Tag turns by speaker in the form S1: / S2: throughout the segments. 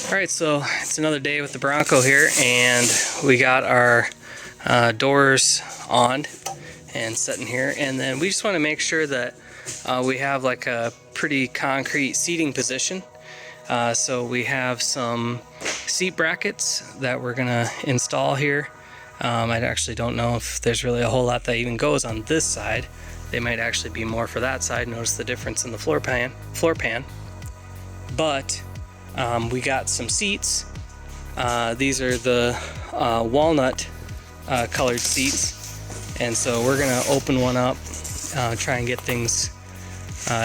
S1: Alright, so it's another day with the Bronco here, and we got our doors on and sitting here, and then we just want to make sure that we have like a pretty concrete seating position. So we have some seat brackets that we're gonna install here. I actually don't know if there's really a whole lot that even goes on this side. They might actually be more for that side. Notice the difference in the floor pan. But we got some seats. These are the walnut colored seats, and so we're gonna open one up, try and get things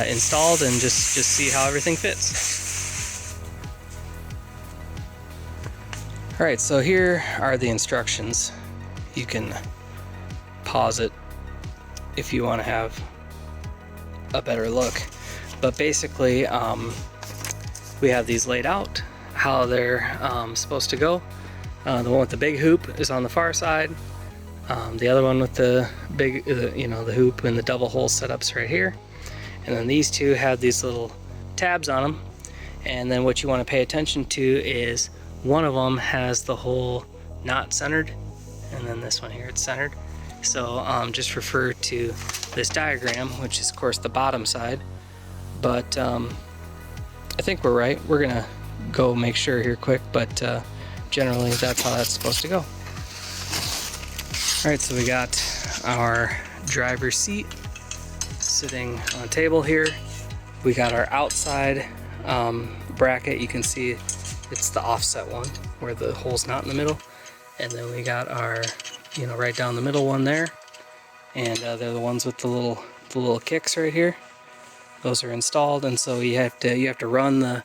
S1: installed, and just see how everything fits. All right, so here are the instructions. You can pause it if you want to have a better look, but basically we have these laid out, how they're supposed to go. The one with the big hoop is on the far side. The other one with the big, the hoop and the double hole setups right here. And then these two have these little tabs on them. And then what you want to pay attention to is one of them has the hole not centered, and then this one here, it's centered. So just refer to this diagram, which is of course the bottom side. But I think we're right. We're gonna go make sure here quick, but generally that's how that's supposed to go. All right, so we got our driver's seat sitting on a table here. We got our outside bracket. You can see it's the offset one where the hole's not in the middle. And then we got our, right down the middle one there. And they're the ones with the little kicks right here. Those are installed, and so you have to run the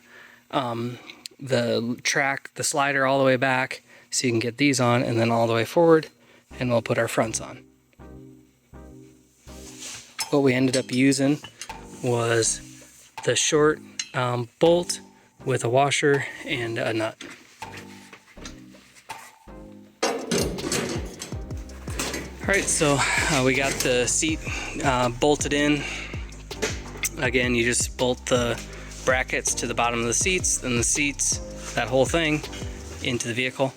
S1: slider all the way back so you can get these on, and then all the way forward, and we'll put our fronts on. What we ended up using was the short bolt with a washer and a nut. Alright, so we got the seat bolted in. Again, you just bolt the brackets to the bottom of the seats, then the seats, that whole thing, into the vehicle.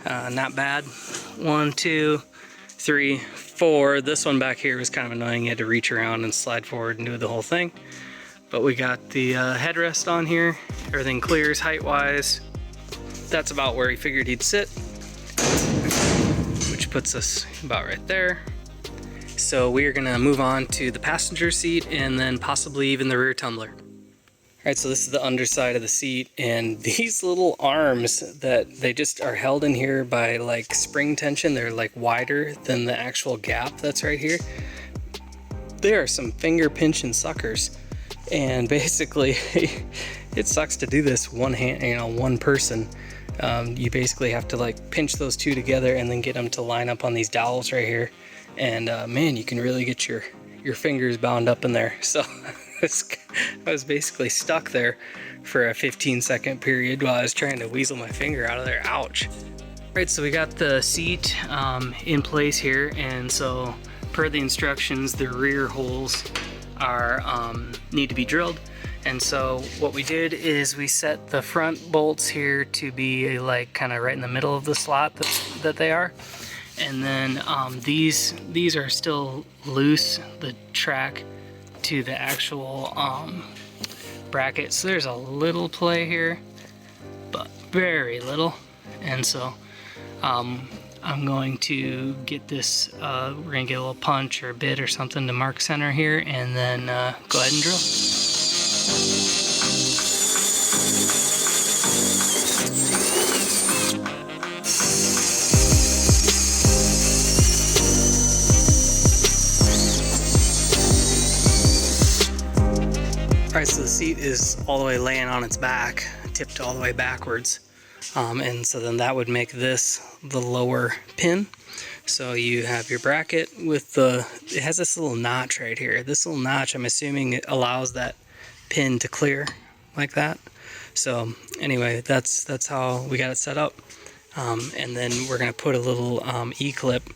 S1: Not bad. 1, 2, 3, 4. This one back here was kind of annoying. You had to reach around and slide forward and do the whole thing. But we got the headrest on here. Everything clears height-wise. That's about where he figured he'd sit, which puts us about right there. So we are gonna move on to the passenger seat and then possibly even the rear tumbler. All right, so this is the underside of the seat, and these little arms that they just are held in here by like spring tension, they're like wider than the actual gap that's right here. They are some finger pinching suckers, and basically it sucks to do this one hand, one person. You basically have to like pinch those two together and then get them to line up on these dowels right here. And man, you can really get your fingers bound up in there. So I was basically stuck there for a 15-second period while I was trying to weasel my finger out of there. Ouch. Right, so we got the seat in place here, and so per the instructions, the rear holes are need to be drilled. And so what we did is we set the front bolts here to be like kind of right in the middle of the slot that they are. And then these are still loose, the track to the actual bracket. So there's a little play here, but very little. And so I'm going to get this, we're gonna get a little punch or a bit or something to mark center here, and then go ahead and drill. Alright, so the seat is all the way laying on its back, tipped all the way backwards. And so then that would make this the lower pin. So you have your bracket with it has this little notch right here. This little notch, I'm assuming it allows that pin to clear like that. So anyway, that's how we got it set up. And then we're gonna put a little E-clip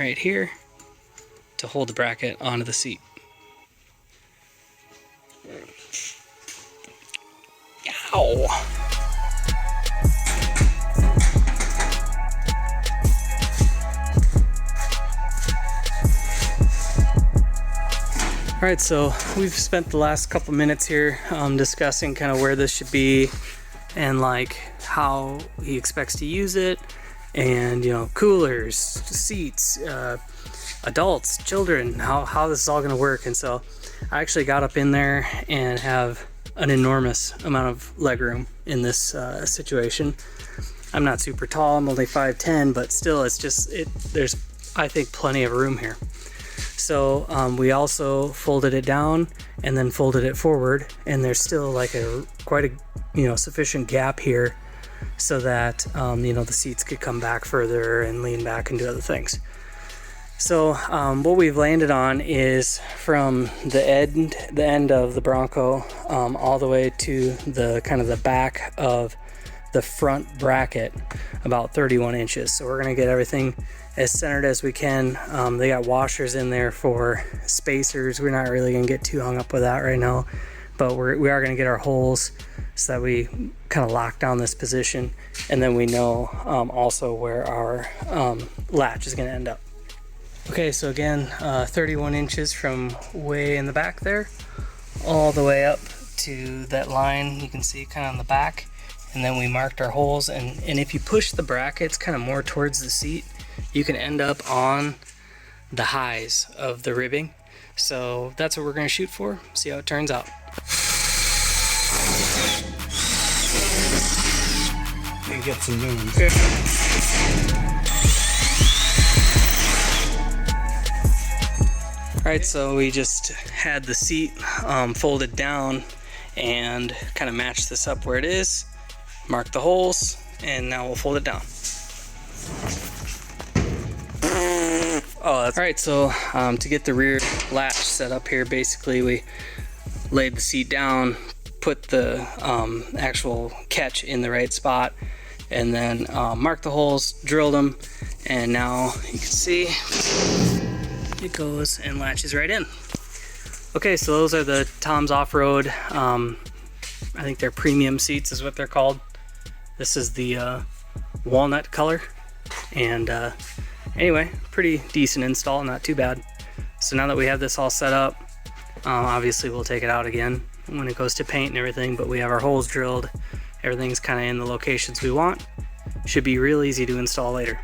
S1: right here to hold the bracket onto the seat. Ow! Alright, so we've spent the last couple minutes here discussing kind of where this should be and like how he expects to use it, and you know, coolers, seats, adults, children, how this is all going to work. And so I actually got up in there and have an enormous amount of legroom in this situation. I'm not super tall, I'm only 5'10", but still there's I think plenty of room here. So we also folded it down and then folded it forward, and there's still like quite a sufficient gap here so that the seats could come back further and lean back and do other things. So what we've landed on is from the end of the Bronco all the way to the kind of the back of the front bracket, about 31 inches. So we're gonna get everything as centered as we can. They got washers in there for spacers. We're not really gonna get too hung up with that right now, but we are gonna get our holes so that we kind of lock down this position, and then we know also where our latch is gonna end up. Okay, so again, 31 inches from way in the back there all the way up to that line you can see kind of on the back, and then we marked our holes, and if you push the brackets kind of more towards the seat, you can end up on the highs of the ribbing. So that's what we're going to shoot for, see how it turns out.
S2: You get some moons.
S1: Okay. Alright, so we just had the seat folded down and kind of matched this up where it is, mark the holes, and now we'll fold it down. Alright, so to get the rear latch set up here, basically we laid the seat down, put the actual catch in the right spot, and then marked the holes, drilled them, and now you can see it goes and latches right in. Okay, so those are the Tom's Offroad. I think they're premium seats is what they're called. This is the walnut color, and anyway, pretty decent install, not too bad. So now that we have this all set up, obviously we'll take it out again when it goes to paint and everything, but we have our holes drilled, everything's kind of in the locations we want. Should be real easy to install later.